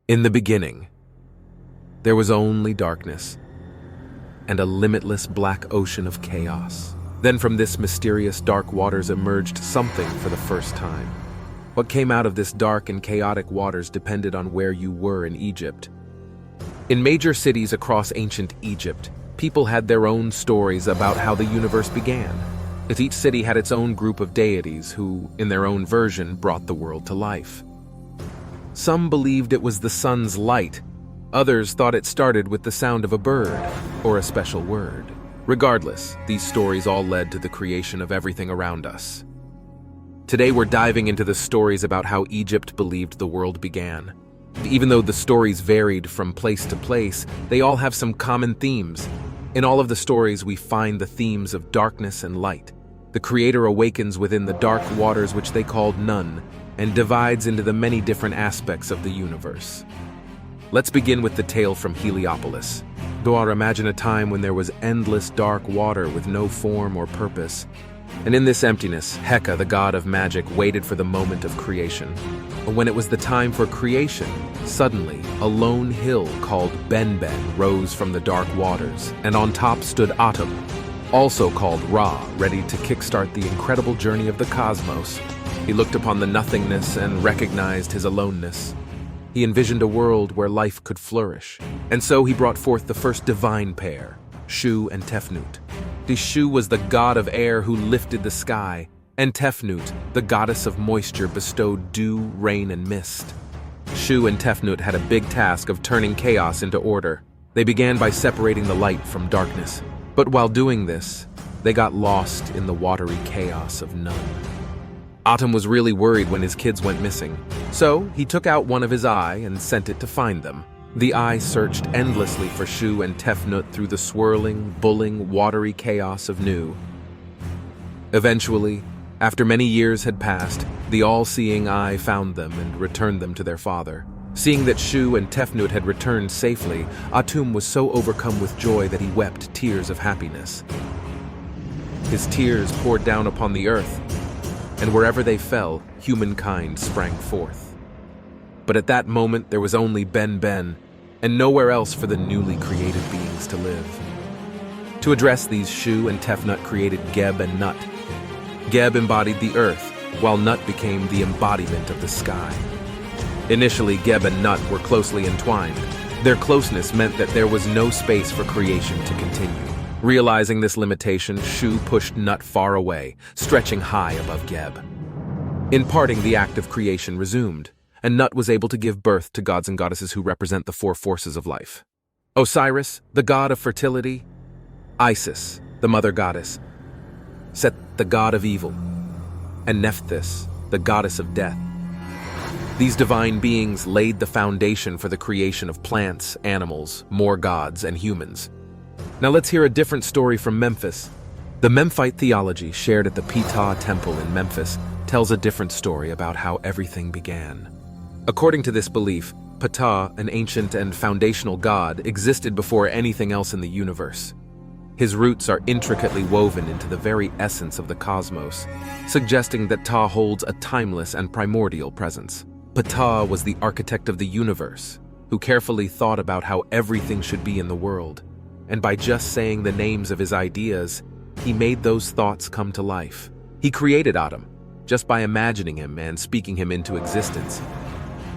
In the beginning, there was only darkness and a limitless black ocean of chaos. Then from this mysterious dark waters emerged something for the first time. What came out of this dark and chaotic waters depended on where you were in Egypt. In major cities across ancient Egypt, people had their own stories about how the universe began. Each city had its own group of deities who, in their own version, brought the world to life. Some believed it was the sun's light. Others thought it started with the sound of a bird or a special word. Regardless, these stories all led to the creation of everything around us. Today we're diving into the stories about how Egypt believed the world began. Even though the stories varied from place to place, they all have some common themes. In all of the stories we find the themes of darkness and light. The Creator awakens within the dark waters which they called Nun, and divides into the many different aspects of the universe. Let's begin with the tale from Heliopolis. Imagine a time when there was endless dark water with no form or purpose. And in this emptiness, Heka, the god of magic, waited for the moment of creation. But when it was the time for creation, suddenly, a lone hill called Ben rose from the dark waters, and on top stood Atum, also called Ra, ready to kickstart the incredible journey of the cosmos. He looked upon the nothingness and recognized his aloneness. He envisioned a world where life could flourish, and so he brought forth the first divine pair, Shu and Tefnut. Shu was the god of air who lifted the sky, and Tefnut, the goddess of moisture, bestowed dew, rain, and mist. Shu and Tefnut had a big task of turning chaos into order. They began by separating the light from darkness, but while doing this, they got lost in the watery chaos of Nun. Atum was really worried when his kids went missing, so he took out one of his eye and sent it to find them. The eye searched endlessly for Shu and Tefnut through the swirling, bulling, watery chaos of Nu. Eventually, after many years had passed, the all-seeing eye found them and returned them to their father. Seeing that Shu and Tefnut had returned safely, Atum was so overcome with joy that he wept tears of happiness. His tears poured down upon the earth, and wherever they fell, humankind sprang forth. But at that moment, there was only Ben, and nowhere else for the newly created beings to live. To address these, Shu and Tefnut created Geb and Nut. Geb embodied the earth, while Nut became the embodiment of the sky. Initially, Geb and Nut were closely entwined. Their closeness meant that there was no space for creation to continue. Realizing this limitation, Shu pushed Nut far away, stretching high above Geb. In parting, the act of creation resumed, and Nut was able to give birth to gods and goddesses who represent the four forces of life. Osiris, the god of fertility; Isis, the mother goddess; Set, the god of evil; and Nephthys, the goddess of death. These divine beings laid the foundation for the creation of plants, animals, more gods, and humans. Now let's hear a different story from Memphis. The Memphite theology shared at the Ptah temple in Memphis tells a different story about how everything began. According to this belief, Ptah, an ancient and foundational god, existed before anything else in the universe. His roots are intricately woven into the very essence of the cosmos, suggesting that Ptah holds a timeless and primordial presence. Ptah was the architect of the universe, who carefully thought about how everything should be in the world, and by just saying the names of his ideas, he made those thoughts come to life. He created Atum, just by imagining him and speaking him into existence.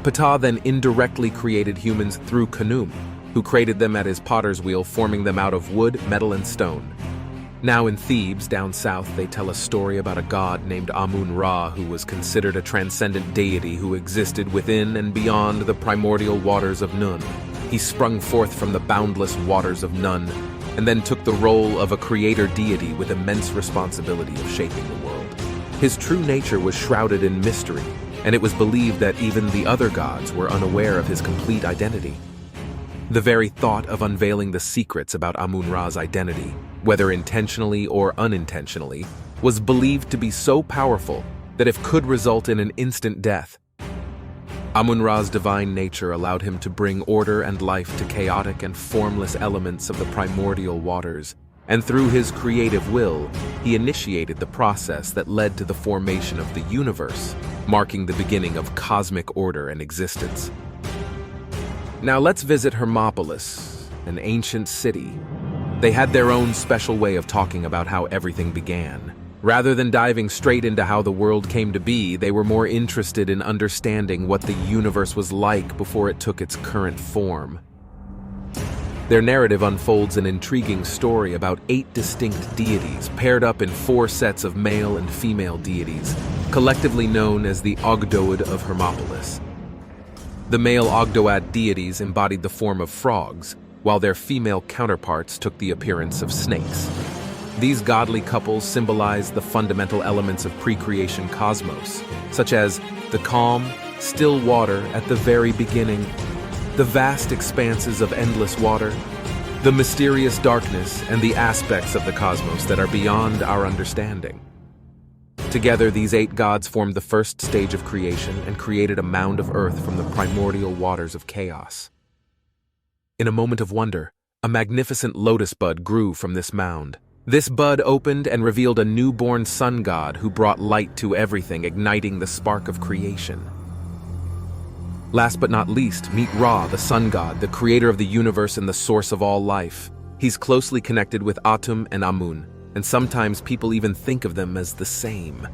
Ptah then indirectly created humans through Khnum, who created them at his potter's wheel, forming them out of wood, metal, and stone. Now in Thebes, down south, they tell a story about a god named Amun-Ra who was considered a transcendent deity who existed within and beyond the primordial waters of Nun. He sprung forth from the boundless waters of Nun, and then took the role of a creator deity with immense responsibility of shaping the world. His true nature was shrouded in mystery, and it was believed that even the other gods were unaware of his complete identity. The very thought of unveiling the secrets about Amun-Ra's identity, whether intentionally or unintentionally, was believed to be so powerful that it could result in an instant death. Amun-Ra's divine nature allowed him to bring order and life to chaotic and formless elements of the primordial waters, and through his creative will, he initiated the process that led to the formation of the universe, marking the beginning of cosmic order and existence. Now let's visit Hermopolis, an ancient city. They had their own special way of talking about how everything began. Rather than diving straight into how the world came to be, they were more interested in understanding what the universe was like before it took its current form. Their narrative unfolds an intriguing story about 8 distinct deities paired up in 4 sets of male and female deities, collectively known as the Ogdoad of Hermopolis. The male Ogdoad deities embodied the form of frogs, while their female counterparts took the appearance of snakes. These godly couples symbolize the fundamental elements of pre-creation cosmos, such as the calm, still water at the very beginning, the vast expanses of endless water, the mysterious darkness, and the aspects of the cosmos that are beyond our understanding. Together, these 8 gods formed the first stage of creation and created a mound of earth from the primordial waters of chaos. In a moment of wonder, a magnificent lotus bud grew from this mound. This bud opened and revealed a newborn sun god who brought light to everything, igniting the spark of creation. Last but not least, meet Ra, the sun god, the creator of the universe and the source of all life. He's closely connected with Atum and Amun, and sometimes people even think of them as the same.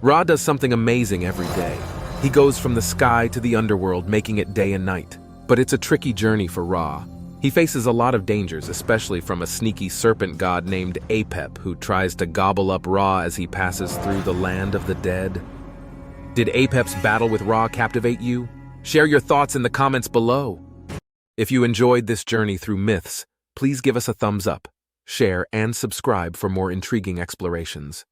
Ra does something amazing every day. He goes from the sky to the underworld, making it day and night. But it's a tricky journey for Ra. He faces a lot of dangers, especially from a sneaky serpent god named Apep, who tries to gobble up Ra as he passes through the land of the dead. Did Apep's battle with Ra captivate you? Share your thoughts in the comments below. If you enjoyed this journey through myths, please give us a thumbs up, share, and subscribe for more intriguing explorations.